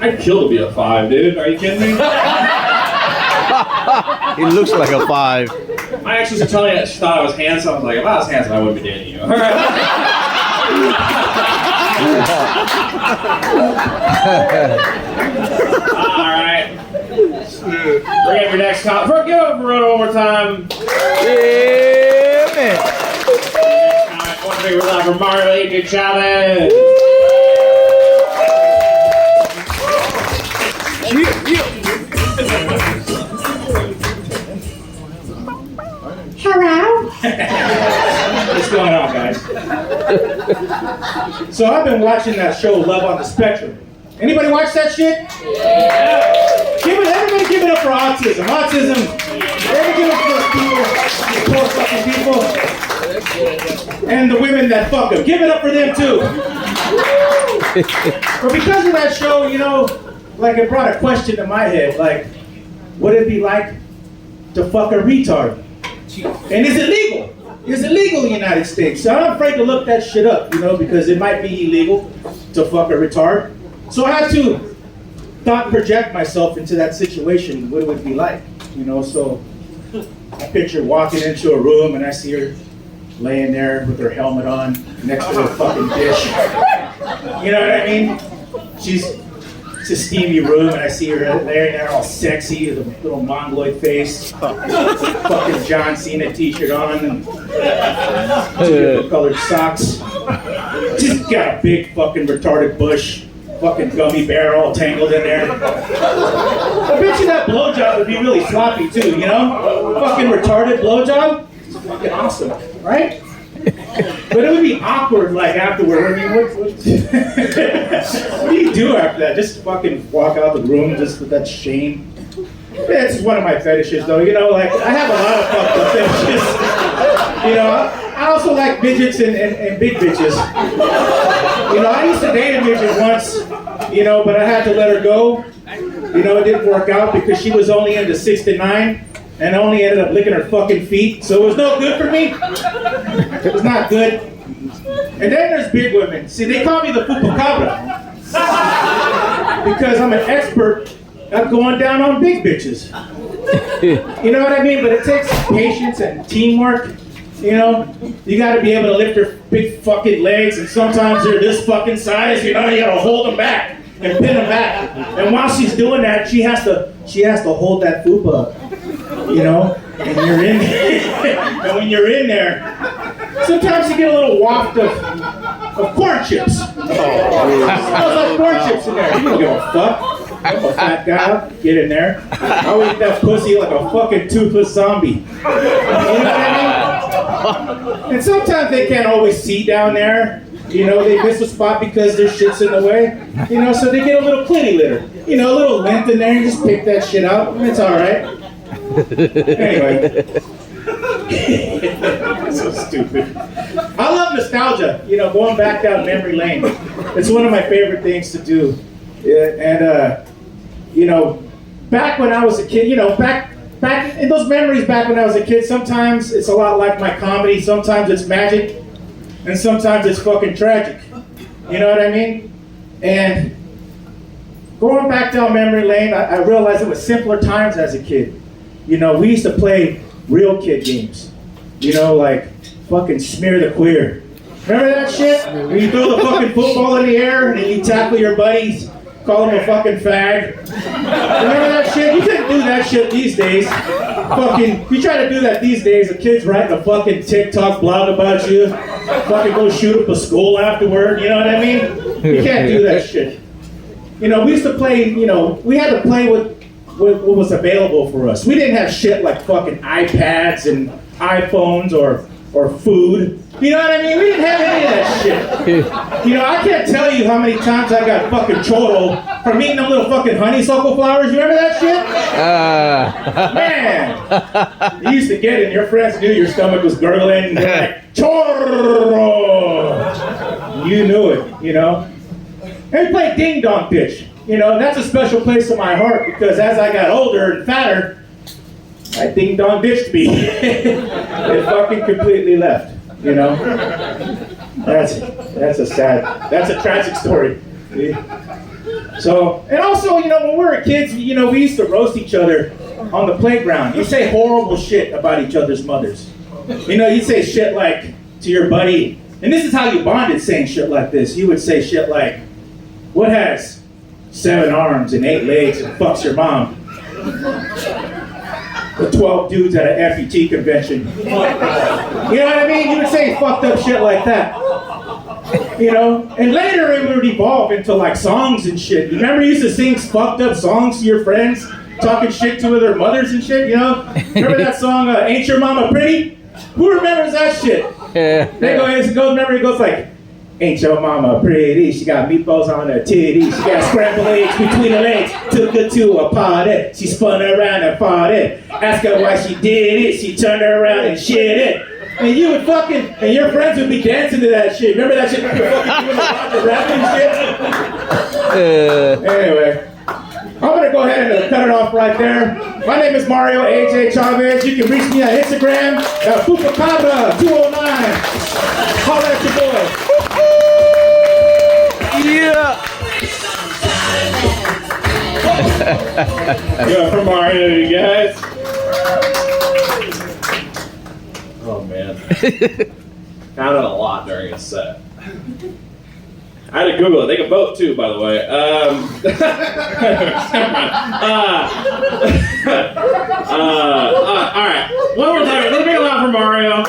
I'd kill to be a 5, dude. Are you kidding me? He looks like a 5. My ex used to tell me that she thought I was handsome. I was like, if I was handsome, I wouldn't be dating you. Alright. Bring up your next comment. Give up for Verona one more time. Yeah, man. Next comment, one big round for Marley de Chavez. Hello. What's going on, guys? So I've been watching that show, Love on the Spectrum. Anybody watch that shit? Yeah. Everybody give it up for autism. Autism. Everybody give it up for people, poor fucking people, and the women that fuck them. Give it up for them too. But because of that show, you know, like it brought a question to my head, like, would it be like to fuck a retard? And is it legal? Is it legal in the United States? So I'm afraid to look that shit up, you know, because it might be illegal to fuck a retard. So I have to thought project myself into that situation. What it would be like, you know? So I picture walking into a room and I see her laying there with her helmet on next to her fucking dish. You know what I mean? It's a steamy room, and I see her laying there all sexy with a little mongoloid face, fucking John Cena t-shirt on, and two different colored socks. Just got a big fucking retarded bush, fucking gummy bear all tangled in there. I bet you that blowjob would be really sloppy too, you know? Fucking retarded blowjob? It's fucking awesome, right? But it would be awkward, like, afterward. I mean, what do you do after that? Just fucking walk out the room just with that shame? It's one of my fetishes, though. You know, like, I have a lot of fucked up fetishes. You know, I also like midgets and big bitches. You know, I used to date a midget once, you know, but I had to let her go. You know, it didn't work out because she was only into 6 to 9. And I only ended up licking her fucking feet, so it was no good for me. It was not good. And then there's big women. See, they call me the Pupacabra. Because I'm an expert at going down on big bitches. You know what I mean? But it takes patience and teamwork. You know, you gotta be able to lift her big fucking legs, and sometimes they're this fucking size, you know, you gotta hold them back and pin them back. And while she's doing that, she has to hold that fupa up. You know, and you're in and when you're in there, sometimes you get a little waft of corn chips. It smells like corn chips in there. You don't give a fuck. I'm a fat guy, get in there. I'll eat that pussy like a fucking toothless zombie. You know what I mean? And sometimes they can't always see down there. You know, they miss a spot because their shit's in the way. You know, so they get a little clitty litter. You know, a little lint in there and just pick that shit out. And it's alright. Anyway. So stupid. I love nostalgia, you know, going back down memory lane. It's one of my favorite things to do. Yeah, and you know, back when I was a kid, you know, back in those memories back when I was a kid, sometimes it's a lot like my comedy, sometimes it's magic, and sometimes it's fucking tragic. You know what I mean? And going back down memory lane, I realized it was simpler times as a kid. You know, we used to play real kid games. You know, like fucking smear the queer. Remember that shit? When you throw the fucking football in the air and you tackle your buddies, call him a fucking fag. Remember that shit? You couldn't do that shit these days. Fucking, you try to do that these days, a kid's writing a fucking TikTok blog about you. Fucking go shoot up a school afterward, you know what I mean? You can't do that shit. You know, we used to play, you know, we had to play with what was available for us. We didn't have shit like fucking iPads and iPhones or food. You know what I mean? We didn't have any of that shit. You know, I can't tell you how many times I got fucking choro from eating them little fucking honeysuckle flowers. You remember that shit? Man! You used to get it and your friends knew your stomach was gurgling and they're like, choro! You knew it, you know? And we played Ding Dong Ditch. You know, that's a special place in my heart because as I got older and fatter, I ding dong ditched me. It fucking completely left, you know? That's a tragic story. So, and also, you know, when we were kids, you know, we used to roast each other on the playground. You say horrible shit about each other's mothers. You know, you'd say shit like to your buddy, and this is how you bonded saying shit like this. You would say shit like, what has 7 arms and 8 legs and fucks your mom? The 12 dudes at an FET convention. You know what I mean? You would say fucked up shit like that. You know? And later it would evolve into like songs and shit. You remember you used to sing fucked up songs to your friends? Talking shit to their mothers and shit, you know? Remember that song, Ain't Your Mama Pretty? Who remembers that shit? It goes like, ain't your mama pretty? She got meatballs on her titties. She got scrambled eggs between her legs. Took her to a party. She spun around and farted. Asked her why she did it. She turned her around and shit it. And you would fucking, and your friends would be dancing to that shit. Remember that shit? You were fucking doing the Roger Rabbit and shit? Anyway. I'm gonna go ahead and cut it off right there. My name is Mario AJ Chavez. You can reach me on Instagram at Fupacabra209. Holla at your boy. Yeah. Yo, for Mario, you guys. Oh man. Found out a lot during a set. I had to Google it. They can vote too, by the way. All right. One more time. Let's make it loud for Mario.